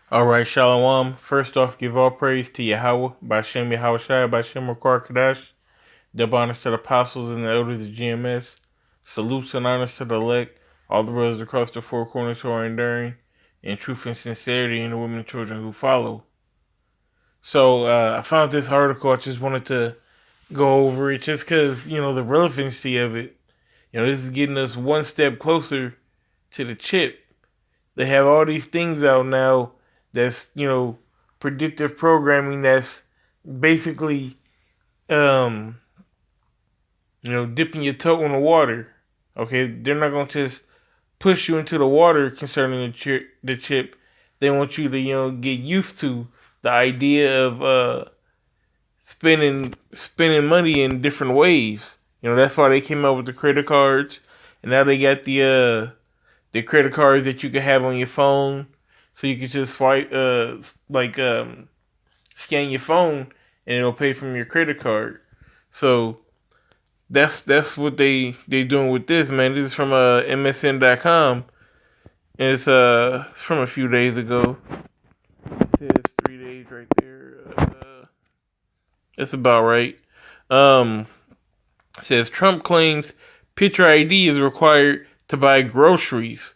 Alright, Shalom. First off, give all praise to Yahweh, Bashem Yahweh Shai, Bashem Rakar Kadash. Double honors to the apostles and the elders of GMS. Salutes and honors to the elect, all the brothers across the four corners who are enduring, in truth and sincerity, and the women and children who follow. So, I found this article. I just wanted to go over it just because, the relevancy of it. This is getting us one step closer to the chip. They have all these things out now that's, predictive programming that's basically, um, dipping your toe in the water. Okay, they're not going to just push you into the water concerning the chip. They want you to, get used to the idea of spending money in different ways. That's why they came out with the credit cards, and now they got the credit cards that you can have on your phone, so you can just swipe, scan your phone, and it'll pay from your credit card. So that's what they doing with this, man. This is from MSN.com, and it's from a few days ago. It says 3 days right there. That's about right. Um, it says Trump claims picture ID is required to buy groceries.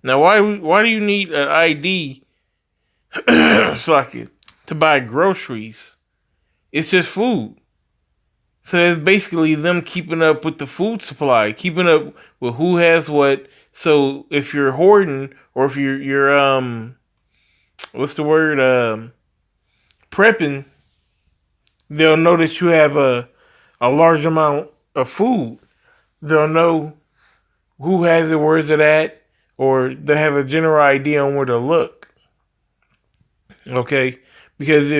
Now, why do you need an ID to buy groceries? It's just food. So it's basically them keeping up with the food supply, keeping up with who has what. So if you're hoarding, or if you're what's the word, prepping, they'll know that you have a large amount of food. They'll know who has it, where's it at, or they have a general idea on where to look. Okay, because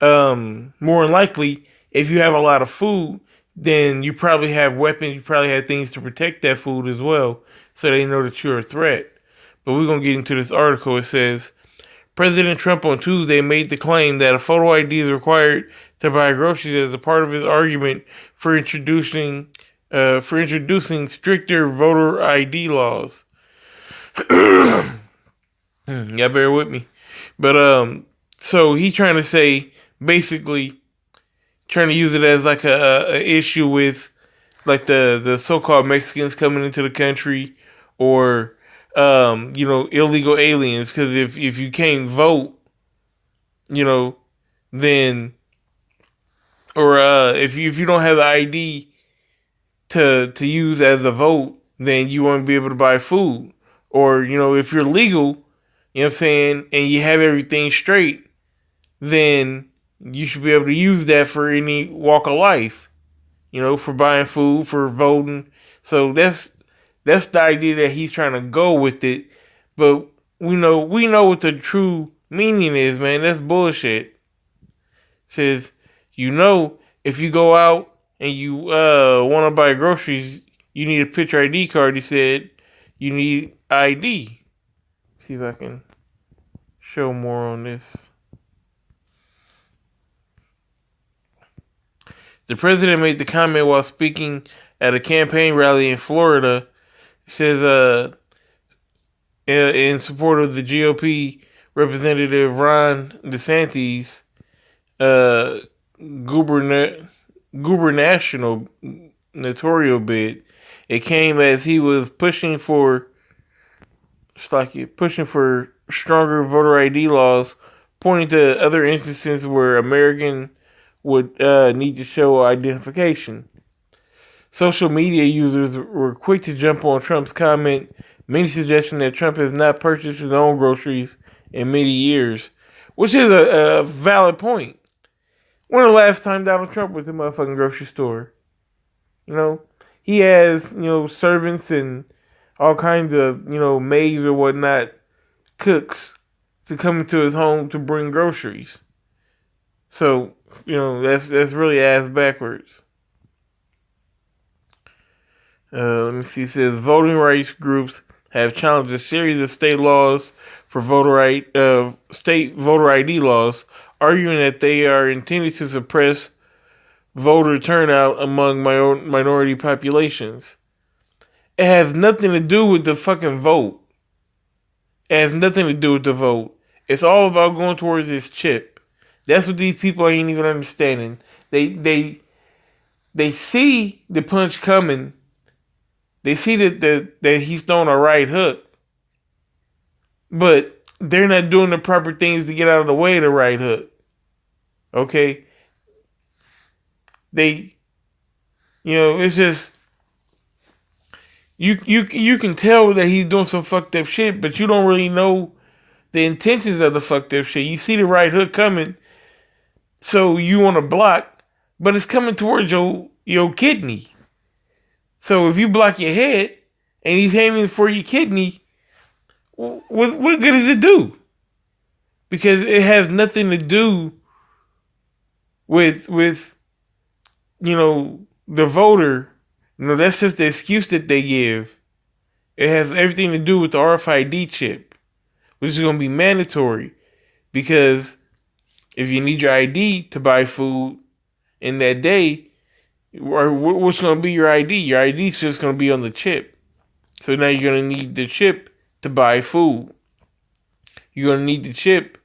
more than likely, if you have a lot of food, then you probably have weapons. You probably have things to protect that food as well, so they know that you're a threat. But we're gonna get into this article. It says President Trump on Tuesday made the claim that a photo ID is required to buy groceries as a part of his argument for introducing stricter voter ID laws. Y'all bear with me. But so he trying to say, basically trying to use it as like a issue with like the so-called Mexicans coming into the country, or illegal aliens, because if you can't vote, then, or if you don't have the ID to use as a vote, then you won't be able to buy food. Or, if you're legal, what I'm saying, and you have everything straight, then you should be able to use that for any walk of life, for buying food, for voting. So that's the idea that he's trying to go with it. But we know what the true meaning is, man. That's bullshit. It says, if you go out and you want to buy groceries, you need a picture ID card. He said you need ID. See if I can show more on this. The president made the comment while speaking at a campaign rally in Florida. It says in support of the GOP Representative Ron DeSantis gubernatorial bid. It came as he was pushing for stronger voter ID laws, pointing to other instances where American would need to show identification. Social media users were quick to jump on Trump's comment, many suggesting that Trump has not purchased his own groceries in many years, which is a valid point. When the last time Donald Trump was in a motherfucking grocery store? He has, servants and all kinds of, maids or whatnot, cooks, to come into his home to bring groceries. So, that's really ass backwards. Let me see. It says voting rights groups have challenged a series of state laws for state voter ID laws, arguing that they are intended to suppress voter turnout among minority populations. It has nothing to do with the fucking vote. It has nothing to do with the vote. It's all about going towards this chip. That's what these people ain't even understanding. They see the punch coming. They see that he's throwing a right hook, but they're not doing the proper things to get out of the way of the right hook. Okay, they, it's just you can tell that he's doing some fucked up shit, but you don't really know the intentions of the fucked up shit. You see the right hook coming, so you want to block, but it's coming towards your kidney. So if you block your head and he's aiming for your kidney, what good does it do? Because it has nothing to do with the voter. That's just the excuse that they give. It has everything to do with the RFID chip, which is going to be mandatory, because if you need your ID to buy food in that day, or what's going to be your ID? Your ID is just going to be on the chip. So now you're going to need the chip to buy food. You're going to need the chip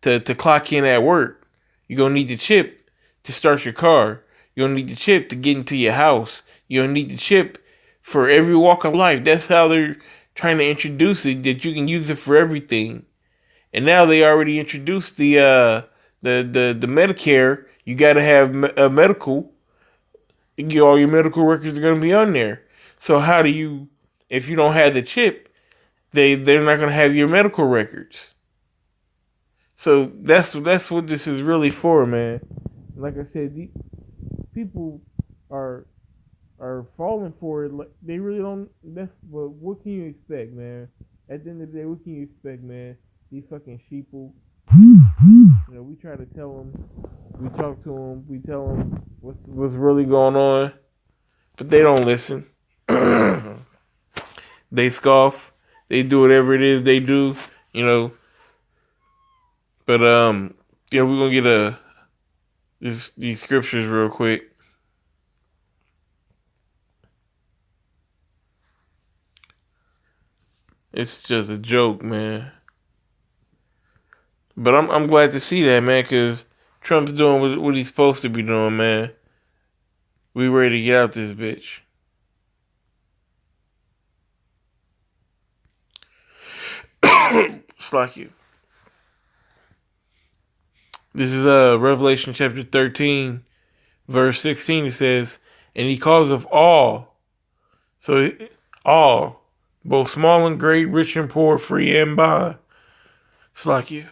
to clock in at work. You're going to need the chip to start your car. You're going to need the chip to get into your house. You're going to need the chip for every walk of life. That's how they're trying to introduce it, that you can use it for everything. And now they already introduced the Medicare. You got to have a medical. All your medical records are going to be on there. So how do you, if you don't have the chip, they're not going to have your medical records. So that's what this is really for, man. Like I said, the people are falling for it. Like, they really don't. But what can you expect, man? At the end of the day, what can you expect, man? These fucking sheeple. We try to tell them. We talk to them. We tell them what's really going on, but they don't listen. They scoff. They do whatever it is they do. But we're gonna get these scriptures real quick. It's just a joke, man. But I'm glad to see that, man, because Trump's doing what he's supposed to be doing, man. We ready to get out this bitch. It's like you. This is Revelation chapter 13, verse 16. It says, "And he calls of all." So all, both small and great, rich and poor, free and bond. Slakia.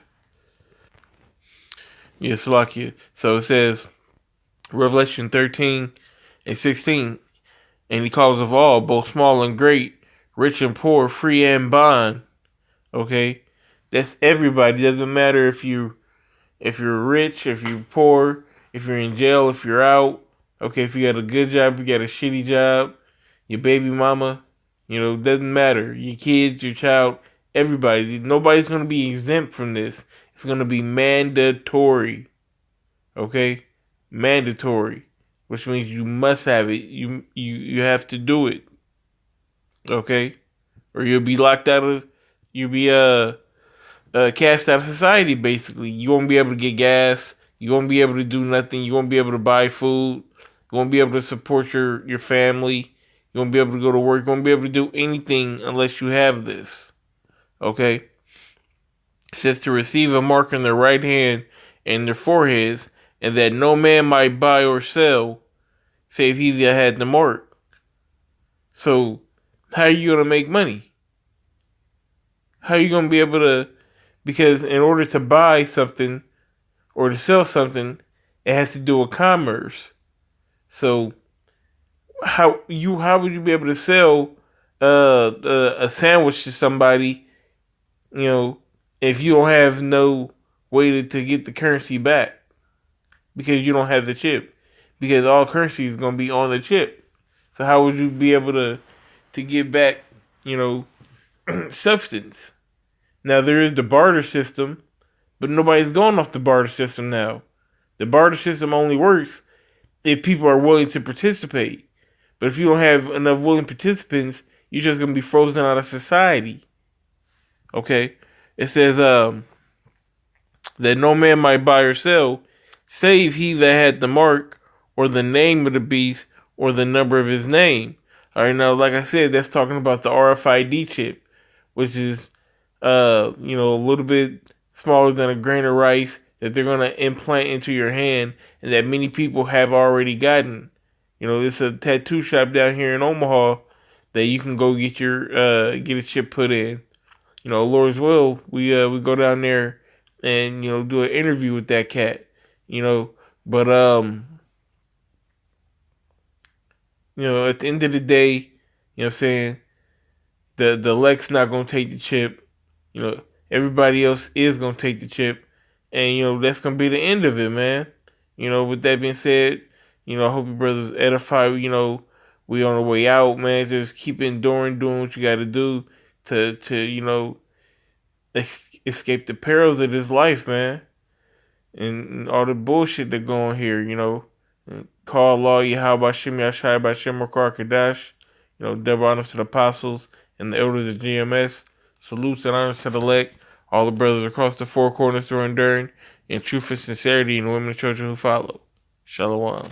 Yeah, Slakia. So it says, Revelation 13 and 16. "And he calls of all, both small and great, rich and poor, free and bond." Okay? That's everybody. Doesn't matter if you're rich, if you're poor, if you're in jail, if you're out. Okay, if you got a good job, you got a shitty job, your baby mama, doesn't matter. Your kids, your child, everybody. Nobody's going to be exempt from this. It's going to be mandatory. Okay? Mandatory. Which means you must have it. You have to do it. Okay? Or you'll be locked out of, you'll be cast out of society, basically. You won't be able to get gas. You won't be able to do nothing. You won't be able to buy food. You won't be able to support your family. You won't be able to go to work. You won't be able to do anything unless you have this. Okay? It says to receive a mark on their right hand and their foreheads, and that no man might buy or sell, save he that had the mark. So, how are you going to make money? How are you going to be able to... Because in order to buy something or to sell something, it has to do with commerce. So how would you be able to sell a sandwich to somebody, if you don't have no way to get the currency back, because you don't have the chip, because all currency is going to be on the chip. So how would you be able to get back, substance? Now, there is the barter system, but nobody's going off the barter system now. The barter system only works if people are willing to participate. But if you don't have enough willing participants, you're just going to be frozen out of society. Okay? It says, that no man might buy or sell, save he that had the mark, or the name of the beast, or the number of his name. All right, now, like I said, that's talking about the RFID chip, which is, a little bit smaller than a grain of rice that they're gonna implant into your hand, and that many people have already gotten. It's a tattoo shop down here in Omaha that you can go get a chip put in. Lord's will, we go down there and do an interview with that cat. But at the end of the day, what I'm saying, the Lex not gonna take the chip. Everybody else is gonna take the chip, and that's gonna be the end of it, man. With that being said, I hope your brothers edify. We on the way out, man. Just keep enduring, doing what you got to do to escape the perils of this life, man, and all the bullshit that go on here. Call Allah Yahweh Shem Yashai by Shem Kadash. Double honors to the apostles and the elders of GMS. Salutes and honors to the elect, all the brothers across the four corners who are enduring in truth and sincerity, and the women and children who follow. Shalom.